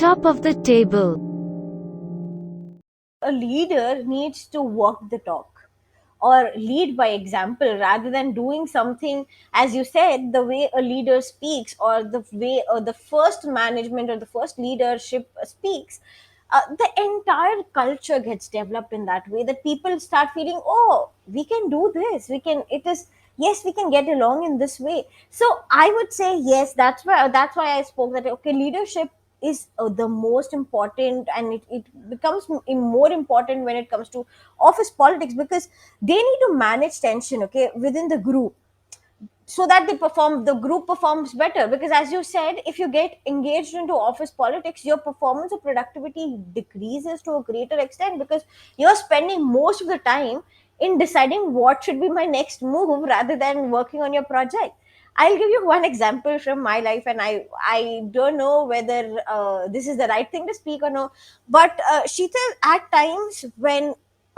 top of the table. A leader needs to walk the talk or lead by example rather than doing something, as you said, the way a leader speaks or the way the first management or the first leadership speaks. The entire culture gets developed in that way that people start feeling, oh, we can do this, we can, it is, yes, we can get along in this way. So I would say yes, that's why I spoke that okay, leadership is the most important, and it becomes more important when it comes to office politics, because they need to manage tension, okay, within the group, so that the group performs better. Because as you said, if you get engaged into office politics, your performance or productivity decreases to a greater extent, because you're spending most of the time in deciding what should be my next move rather than working on your project. I'll give you one example from my life, and I don't know whether this is the right thing to speak or no, but Sheetal, at times when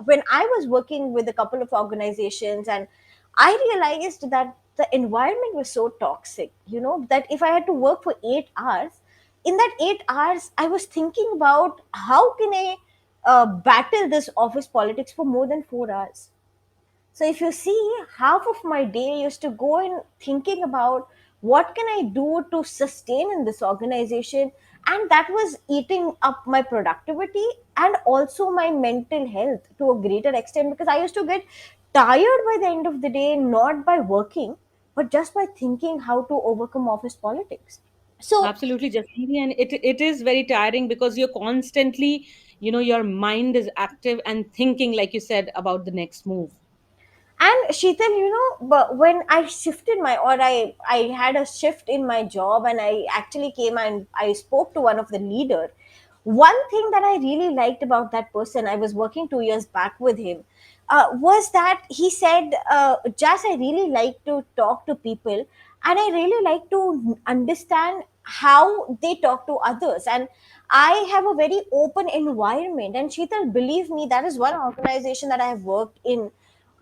I was working with a couple of organizations, and I realized that the environment was so toxic, that if I had to work for 8 hours, in that 8 hours, I was thinking about how can I battle this office politics for more than 4 hours. So if you see, half of my day used to go in thinking about what can I do to sustain in this organization, and that was eating up my productivity and also my mental health to a greater extent, because I used to get tired by the end of the day, not by working, but just by thinking how to overcome office politics. So Absolutely, Jasmeet. And it is very tiring because you're constantly, your mind is active and thinking, like you said, about the next move. And Sheetal, but when I shifted I had a shift in my job, and I actually came and I spoke to one of the leader. One thing that I really liked about that person, I was working 2 years back with him, was that he said, Jas, I really like to talk to people, and I really like to understand how they talk to others. And I have a very open environment. And Sheetal, believe me, that is one organization that I have worked in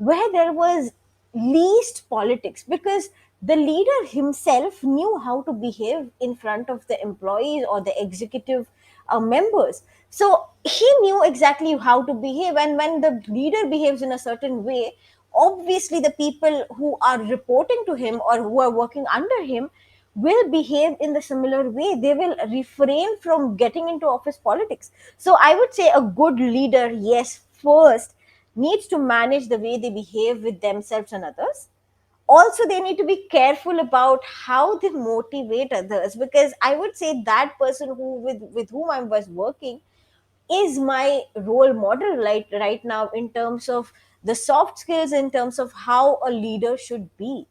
where there was least politics, because the leader himself knew how to behave in front of the employees or the executive members. So he knew exactly how to behave, and when the leader behaves in a certain way, obviously the people who are reporting to him or who are working under him will behave in the similar way. They will refrain from getting into office politics. So I would say a good leader, yes, first needs to manage the way they behave with themselves and others. Also, they need to be careful about how they motivate others, because I would say that person with whom I was working is my role model right now, in terms of the soft skills, in terms of how a leader should be.